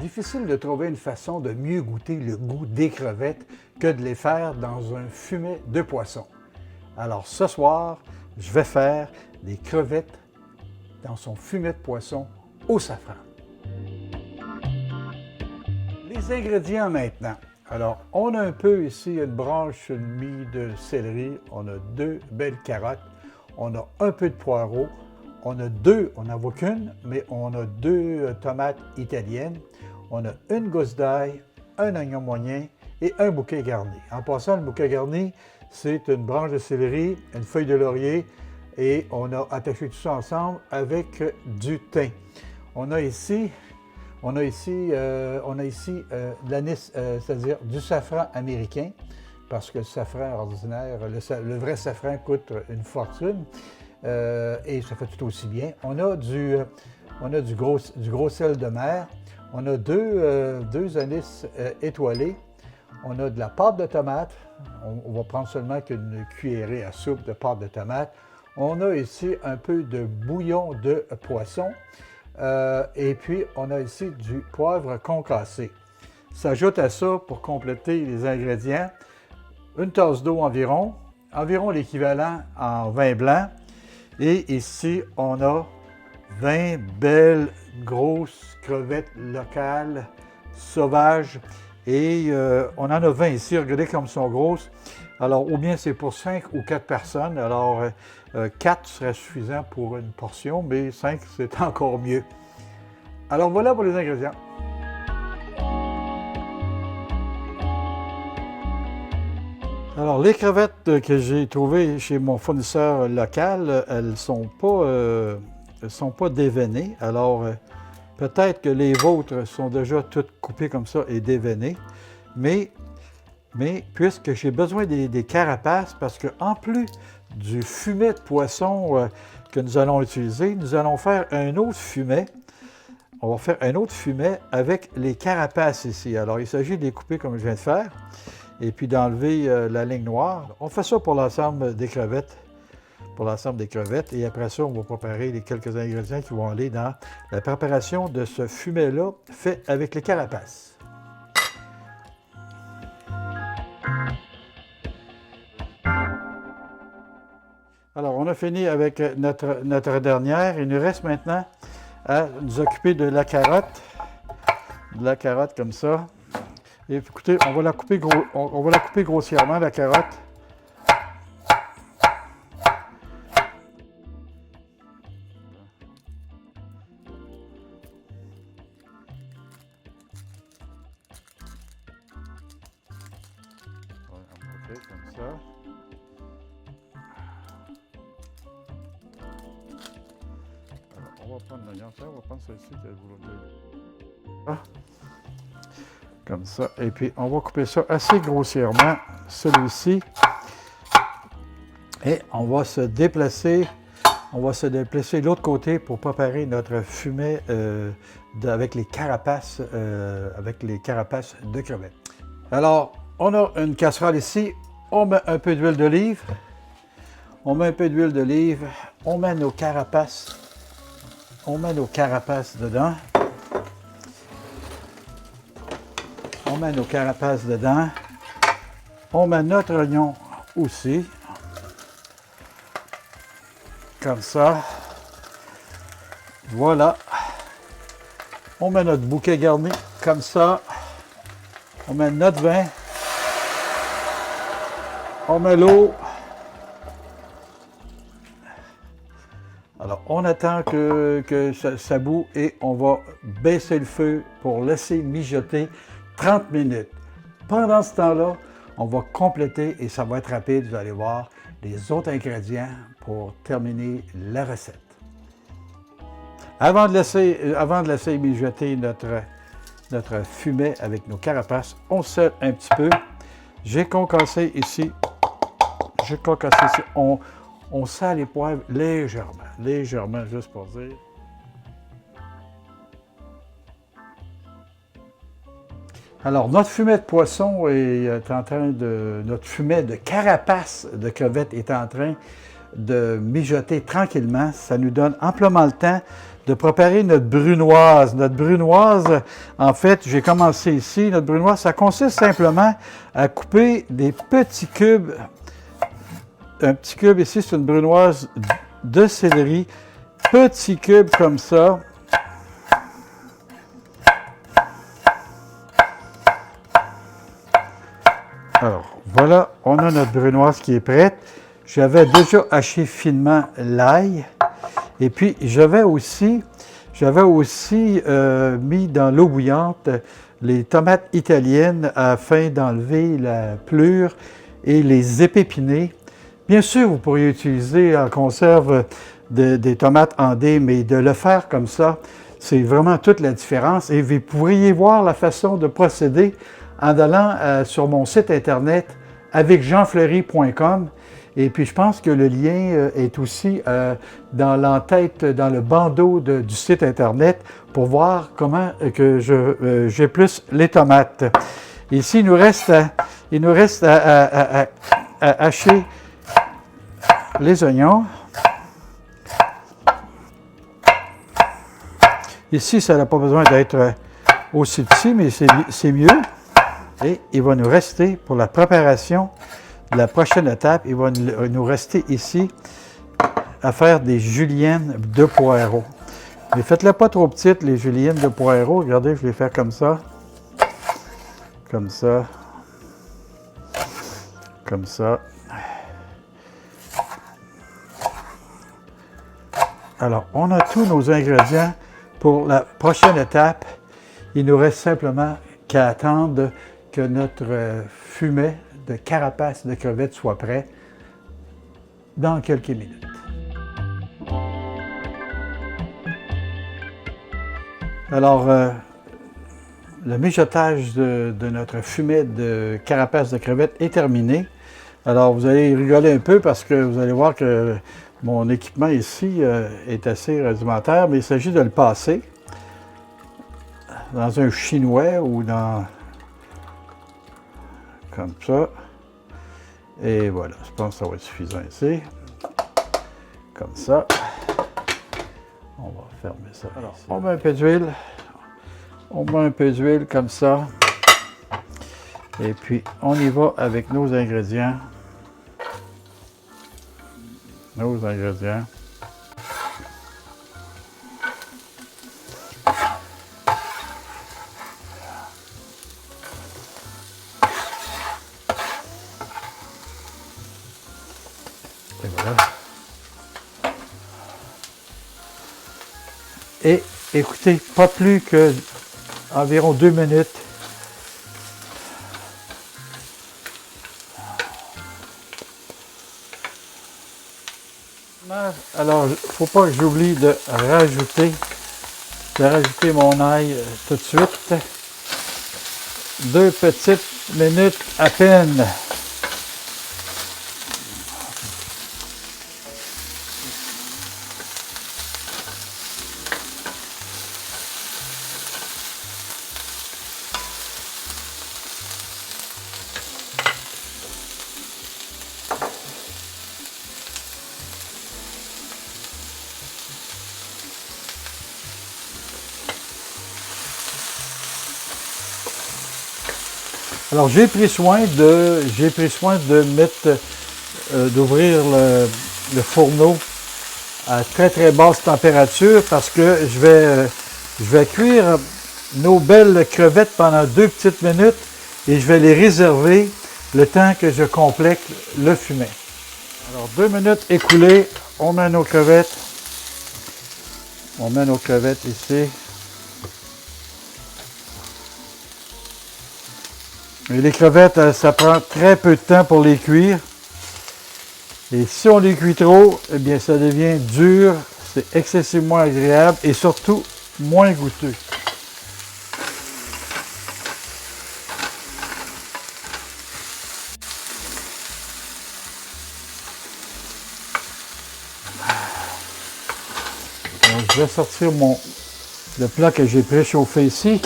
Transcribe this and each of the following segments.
difficile de trouver une façon de mieux goûter le goût des crevettes que de les faire dans un fumet de poisson. Alors ce soir, je vais faire des crevettes dans son fumet de poisson au safran. Les ingrédients maintenant. Alors, on a un peu ici une branche et demie de céleri, on a 2 belles carottes, on a un peu de poireaux, on n'en voit qu'une, mais on a 2 tomates italiennes, on a une gousse d'ail, un oignon moyen et un bouquet garni. En passant, le bouquet garni, c'est une branche de céleri, une feuille de laurier et on a attaché tout ça ensemble avec du thym. On a ici de l'anis, c'est-à-dire du safran américain, parce que le safran ordinaire, le vrai safran coûte une fortune et ça fait tout aussi bien. On a du gros sel de mer, on a deux anis étoilés, on a de la pâte de tomate, on va prendre seulement qu'une cuillerée à soupe de pâte de tomate. On a ici un peu de bouillon de poisson. Et puis, on a ici du poivre concassé. S'ajoute à ça, pour compléter les ingrédients, une tasse d'eau environ l'équivalent en vin blanc. Et ici, on a 20 belles grosses crevettes locales, sauvages. Et on en a 20 ici, regardez comme elles sont grosses. Alors, ou bien c'est pour 5 ou 4 personnes. Alors, 4 serait suffisant pour une portion, mais 5, c'est encore mieux. Alors, voilà pour les ingrédients. Alors, les crevettes que j'ai trouvées chez mon fournisseur local, elles ne sont pas déveinées. Alors, peut-être que les vôtres sont déjà toutes coupées comme ça et déveinées, mais puisque j'ai besoin des carapaces, parce qu'en plus du fumet de poisson que nous allons utiliser, nous allons faire un autre fumet. On va faire un autre fumet avec les carapaces ici. Alors, il s'agit de les couper comme je viens de faire, et puis d'enlever la ligne noire. On fait ça pour l'ensemble des crevettes. Et après ça, on va préparer les quelques ingrédients qui vont aller dans la préparation de ce fumet-là fait avec les carapaces. Alors, on a fini avec notre dernière. Il nous reste maintenant à nous occuper de la carotte. De la carotte comme ça. Et écoutez, on va la couper grossièrement, la carotte. OK, comme ça. On va prendre l'oignon, on va prendre celle-ci que vous voulez. Comme ça. Et puis, on va couper ça assez grossièrement, celui-ci. Et on va se déplacer de l'autre côté pour préparer notre fumet avec les carapaces de crevettes. Alors, on a une casserole ici. On met un peu d'huile d'olive. On met nos carapaces. Dedans. On met notre oignon aussi. Comme ça. Voilà. On met notre bouquet garni comme ça. On met notre vin. On met l'eau. Alors, on attend que ça bout et on va baisser le feu pour laisser mijoter 30 minutes. Pendant ce temps-là, on va compléter et ça va être rapide, vous allez voir, les autres ingrédients pour terminer la recette. Avant de laisser mijoter notre fumet avec nos carapaces, on sèle un petit peu. J'ai concassé ici. On sale les poivres légèrement, juste pour dire. Alors, notre fumet de poisson notre fumet de carapace de crevettes est en train de mijoter tranquillement. Ça nous donne amplement le temps de préparer notre brunoise. Notre brunoise, en fait, j'ai commencé ici. Notre brunoise, ça consiste simplement à couper des petits cubes. Un petit cube ici, c'est une brunoise de céleri. Petits cubes comme ça. Alors, voilà, on a notre brunoise qui est prête. J'avais déjà haché finement l'ail. Et puis, j'avais aussi mis dans l'eau bouillante les tomates italiennes afin d'enlever la pelure et les épépiner. Bien sûr, vous pourriez utiliser en conserve des tomates en dés, mais de le faire comme ça, c'est vraiment toute la différence. Et vous pourriez voir la façon de procéder en allant sur mon site internet avecjeanfleury.com. Et puis, je pense que le lien est aussi dans l'entête, dans le bandeau du site internet pour voir comment que j'épluche les tomates. Ici, il nous reste à hacher les oignons. Ici, ça n'a pas besoin d'être aussi petit, mais c'est mieux. Et il va nous rester, pour la préparation de la prochaine étape, il va nous rester ici à faire des juliennes de poireaux. Mais faites-les pas trop petites, les juliennes de poireaux. Regardez, je vais les faire comme ça. Comme ça. Comme ça. Alors, on a tous nos ingrédients pour la prochaine étape. Il nous reste simplement qu'à attendre que notre fumet de carapace de crevettes soit prêt dans quelques minutes. Alors, le mijotage de notre fumet de carapace de crevettes est terminé. Alors, vous allez rigoler un peu parce que vous allez voir que mon équipement ici est assez rudimentaire, mais il s'agit de le passer dans un chinois ou dans... comme ça. Et voilà, je pense que ça va être suffisant ici. Comme ça. On va fermer ça. Alors, on met un peu d'huile. On met un peu d'huile comme ça. Et puis, on y va avec nos ingrédients. Nos ingrédients. Et voilà. Et écoutez, pas plus que environ 2 minutes. Alors, il ne faut pas que j'oublie de rajouter mon ail tout de suite. 2 petites minutes à peine. Alors, j'ai pris soin de mettre, d'ouvrir le fourneau à très très basse température parce que je vais cuire nos belles crevettes pendant 2 petites minutes et je vais les réserver le temps que je complète le fumet. Alors, 2 minutes écoulées, on met nos crevettes. On met nos crevettes ici. Et les crevettes, ça prend très peu de temps pour les cuire. Et si on les cuit trop, eh bien ça devient dur, c'est excessivement agréable et surtout moins goûteux. Alors, je vais sortir le plat que j'ai préchauffé ici.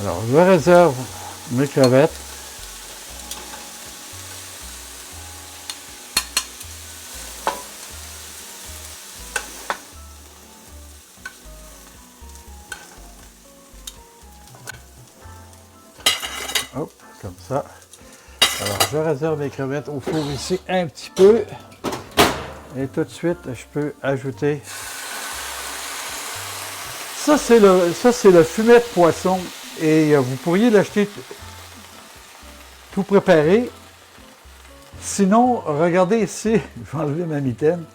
Alors, je réserve mes crevettes. Hop, comme ça. Alors, je réserve mes crevettes au four ici un petit peu. Et tout de suite, je peux ajouter. Ça, c'est le fumet de poisson. Et vous pourriez l'acheter tout préparé. Sinon, regardez ici, je vais enlever ma mitaine.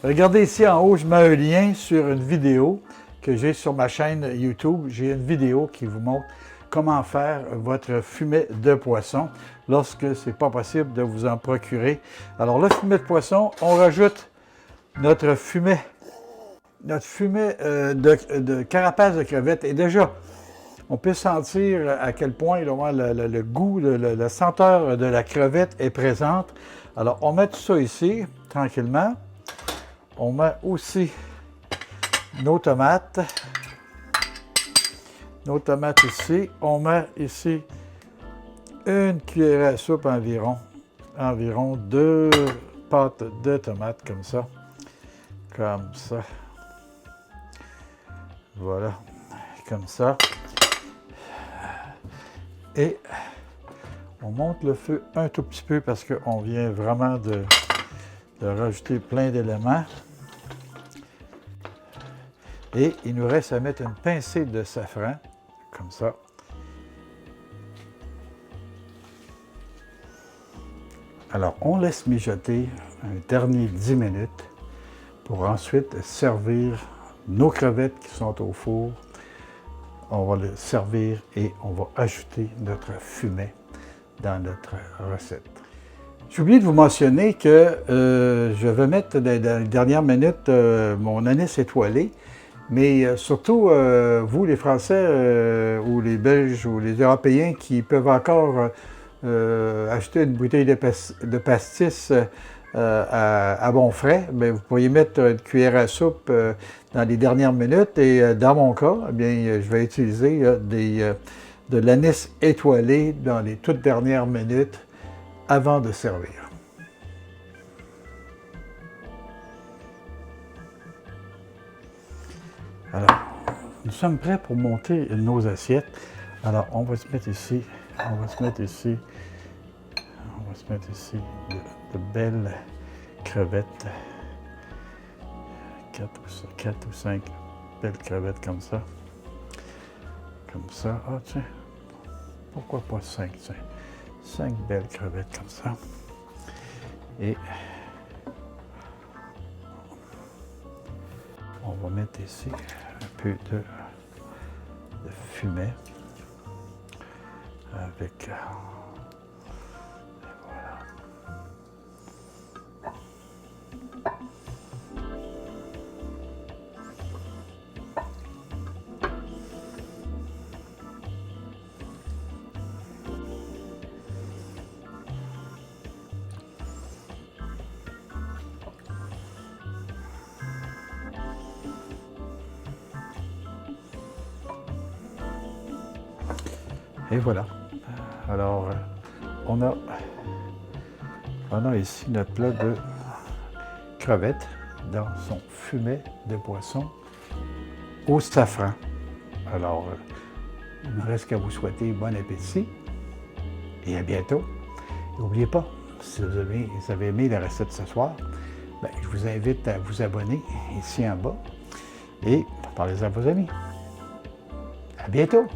Regardez ici en haut, je mets un lien sur une vidéo que j'ai sur ma chaîne YouTube. J'ai une vidéo qui vous montre comment faire votre fumet de poisson lorsque ce n'est pas possible de vous en procurer. Alors, le fumet de poisson, on rajoute notre fumet de carapace de crevette. Et déjà, on peut sentir à quel point le goût, la senteur de la crevette est présente. Alors, on met tout ça ici, tranquillement. On met aussi nos tomates. Nos tomates ici. On met ici une cuillère à soupe environ 2 pâtes de tomates comme ça. Comme ça. Voilà. Comme ça. Et on monte le feu un tout petit peu parce qu'on vient vraiment de rajouter plein d'éléments. Et il nous reste à mettre une pincée de safran, comme ça. Alors, on laisse mijoter un dernier 10 minutes pour ensuite servir nos crevettes qui sont au four. On va le servir et on va ajouter notre fumet dans notre recette. J'ai oublié de vous mentionner que je vais mettre dans les dernières minutes mon anis étoilé, mais surtout vous les Français ou les Belges ou les Européens qui peuvent encore acheter une bouteille de pastis à bon frais, bien, vous pourriez mettre une cuillère à soupe dans les dernières minutes et dans mon cas, eh bien, je vais utiliser de l'anis étoilé dans les toutes dernières minutes avant de servir. Alors, nous sommes prêts pour monter nos assiettes. Alors, on va se mettre ici, de belles crevettes. 4 ou 5 belles crevettes comme ça. Comme ça. Ah, tiens. Pourquoi pas 5, tiens. 5 belles crevettes comme ça. Et on va mettre ici un peu de fumet avec et voilà. Alors, on a ici notre plat de crevettes dans son fumet de poisson au safran. Alors, il ne me reste qu'à vous souhaiter bon appétit et à bientôt. N'oubliez pas, si vous avez aimé la recette ce soir, bien, je vous invite à vous abonner ici en bas et parlez-en à vos amis. À bientôt!